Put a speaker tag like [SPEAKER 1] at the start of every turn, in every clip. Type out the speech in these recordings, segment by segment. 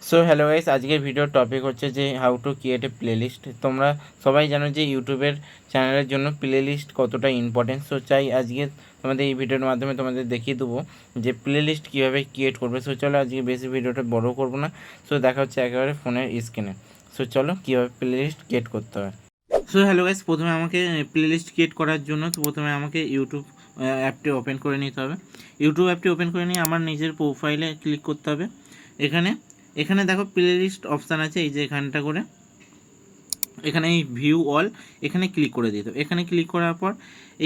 [SPEAKER 1] So hello guys, আজকের ভিডিওর topic হচ্ছে যে how to create a playlist. তোমরা সবাই জানো যে ইউটিউবের চ্যানেলের জন্য প্লেলিস্ট কতটা ইম্পর্টেন্ট। সো চাই আজকে তোমাদের এই ভিডিওর মাধ্যমে তোমাদের দেখিয়ে দেবো যে প্লেলিস্ট কীভাবে ক্রিয়েট করবে। সো চলো আজকে বেশি ভিডিওটা বড় করবো না। সো দেখা হচ্ছে একেবারে ফোনের স্ক্রিনে। সো চলো কীভাবে প্লেলিস্ট ক্রিয়েট করতে হয়। সো হ্যালো গাইস, প্রথমে আমাকে প্লেলিস্ট ক্রিয়েট করার জন্য প্রথমে আমাকে ইউটিউব অ্যাপটি ওপেন করে নিতে হবে। ইউটিউব অ্যাপটি ওপেন করে নিয়ে আমার নিজের প্রোফাইলে ক্লিক করতে হবে। এখানে দেখো প্লেলিস্ট অপশান আছে, এই যে এখানটা করে এখানে এই ভিউ অল এখানে ক্লিক করে দিতে। এখানে ক্লিক করার পর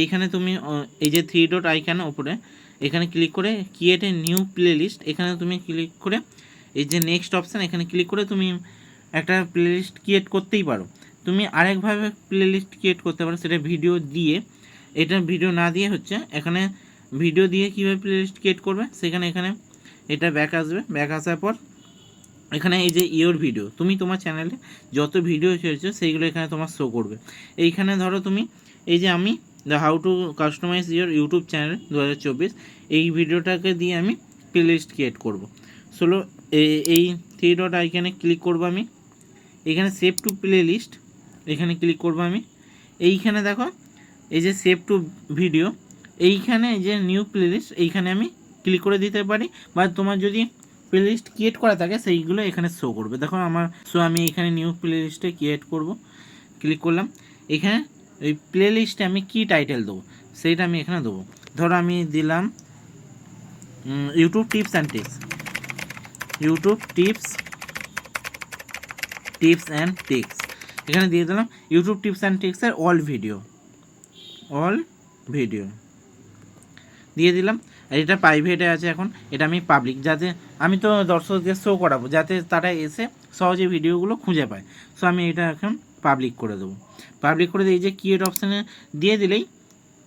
[SPEAKER 1] এইখানে তুমি এই যে 3 ডট আইকন ওপরে এখানে ক্লিক করে ক্রিয়েট এ নিউ প্লেলিস্ট এখানে তুমি ক্লিক করে এই যে নেক্সট অপশান এখানে ক্লিক করে তুমি একটা প্লেলিস্ট ক্রিয়েট করতেই পারো। তুমি আরেকভাবে প্লেলিস্ট ক্রিয়েট করতে পারো, সেটা ভিডিও দিয়ে। এটা ভিডিও না দিয়ে হচ্ছে এখানে ভিডিও দিয়ে কীভাবে প্লেলিস্ট ক্রিয়েট করবে সেখানে এখানে এটা ব্যাক আসবে। ব্যাক আসার পর এখানে এই যে ইওর ভিডিও, তুমি তোমার চ্যানেলে যত ভিডিও ছেড়েছো সেইগুলো এখানে তোমার শো করবে। এইখানে ধরো তুমি এই যে আমি the how to customize your YouTube channel 2024 এই ভিডিওটাকে দিয়ে আমি প্লেলিস্ট ক্রিয়েট করব। চলো এই 3 ডট আইকনে ক্লিক করব আমি। এখানে সেভ টু প্লেলিস্ট এখানে ক্লিক করব আমি। এইখানে দেখো এই যে সেভ টু ভিডিও, এইখানে এই যে নিউ প্লেলিস্ট এইখানে আমি ক্লিক করে দিতে পারি, বা তোমার যদি প্লেলিস্ট ক্রিয়েট করা থাকে সেইগুলো এখানে শো করবে। দেখো আমি এখানে নিউ প্লেলিস্টে ক্রিয়েট করব, ক্লিক করলাম। এখানে ওই প্লেলিস্টে আমি কি টাইটেল দেবো সেইটা আমি এখানে দেবো। ধরো আমি দিলাম YouTube tips and tricks, YouTube tips and tricks এখানে দিয়ে দিলাম ইউটিউব টিপস অ্যান্ড ট্রিক্সের অল ভিডিও দিয়ে দিলাম। এটা প্রাইভেটে আছে, এখন এটা আমি পাবলিক, যাতে আমি তো দর্শকদের শো করাবো যাতে তারা এসে সহজে ভিডিওগুলো খুঁজে পায়। সো আমি এটা এখন পাবলিক করে দেবো। পাবলিক করে দিয়ে এই যে ক্রিয়েট অপশানে দিয়ে দিলেই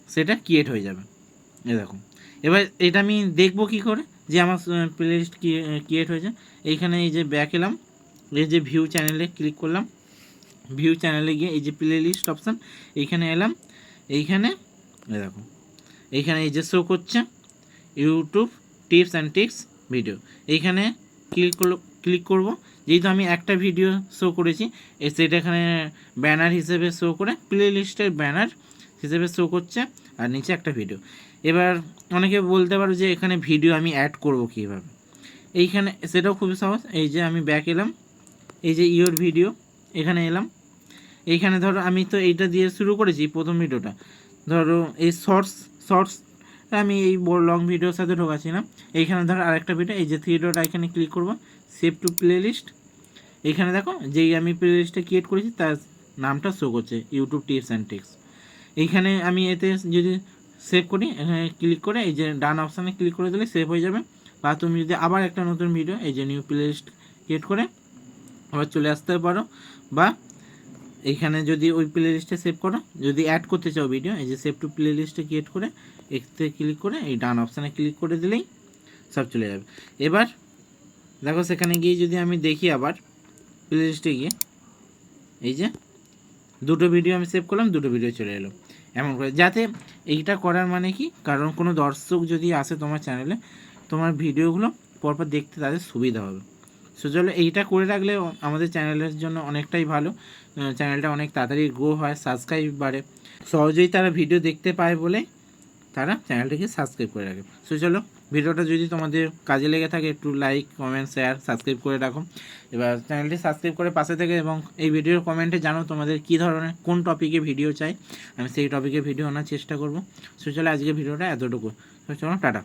[SPEAKER 1] সেটা ক্রিয়েট হয়ে যাবে। এ দেখো, এবার এটা আমি দেখবো কী করে যে আমার প্লেলিস্ট ক্রিয়েট হয়েছে। এইখানে এই যে ব্যাক এলাম, এই যে ভিউ চ্যানেলে ক্লিক করলাম। ভিউ চ্যানেলে গিয়ে এই যে প্লেলিস্ট অপশান এইখানে এলাম। এইখানে দেখো এইখানে এই যে শো করছে YouTube tips and tricks video, এইখানে ক্লিক করব। যেহেতু আমি একটা ভিডিও শো করেছি সেটা এখানে ব্যানার হিসেবে শো করে প্লেলিস্টের ব্যানার হিসেবে শো করছে, আর নিচে একটা ভিডিও। এবার অনেকে বলতে পারো যে এখানে ভিডিও আমি অ্যাড করব কীভাবে। এইখানে সেটাও খুবই সহজ। এই যে আমি ব্যাক এলাম, এই যে ইওর ভিডিও এখানে এলাম। এইখানে ধরো আমি তো এইটা দিয়ে শুরু করেছি প্রথম ভিডিওটা, ধরো এই শর্টস আমি এই লং ভিডিওর সাথে ঢোকাচ্ছি না। এইখানে ধরো আরেকটা ভিডিও, এই যে 3 ডট আইকনে ক্লিক করবো, সেভ টু প্লেলিস্ট। এইখানে দেখো যেই আমি প্লেলিস্টটা ক্রিয়েট করেছি তার নামটা শো করছে ইউটিউব টিপস অ্যান্ড ট্রিক্স। এইখানে আমি এতে যদি সেভ করি এখানে ক্লিক করে এই যে ডান অপশানে ক্লিক করে দিলে সেভ হয়ে যাবে। বা তুমি যদি আবার একটা নতুন ভিডিও এই যে নিউ প্লেলিস্ট ক্রিয়েট করে আবার চলে আসতে পারো, বা এইখানে যদি ওই প্লেলিস্টে সেভ করো, যদি অ্যাড করতে চাও ভিডিও এই যে সেভ টু প্লেলিস্টে ক্রিয়েট করে এতে ক্লিক করে এই ডান অপশানে ক্লিক করে দিলেই সব চলে যাবে। এবার দেখো সেখানে গিয়ে যদি আমি দেখি আবার প্লেলিস্টে গিয়ে এই যে দুটো ভিডিও আমি সেভ করলাম, দুটো ভিডিও চলে এলো। এমন করে যাতে এইটা করার মানে কি, কারণ কোনো দর্শক যদি আসে তোমার চ্যানেলে তোমার ভিডিওগুলো পরপর দেখতে তাদের সুবিধা হবে। সো চলো এইটা করে রাখলে আমাদের চ্যানেলের জন্য অনেকটাই ভালো, চ্যানেলটা অনেক তাড়াতাড়ি গ্রো হয়, সাবস্ক্রাইব বাড়ে, সহজেই তারা ভিডিও দেখতে পায় বলে তারা চ্যানেলটিকে সাবস্ক্রাইব করে রাখে। সো চলো ভিডিওটা যদি তোমাদের কাজে লেগে থাকে একটু লাইক কমেন্ট শেয়ার সাবস্ক্রাইব করে রাখো। এবার চ্যানেলটি সাবস্ক্রাইব করে পাশে থেকে এবং এই ভিডিওর কমেন্টে জানো তোমাদের কী ধরনের কোন টপিকে ভিডিও চাই, আমি সেই টপিকে ভিডিও আনার চেষ্টা করব। সো চলো আজকে ভিডিওটা এতটুকু। সো চলো টাটা।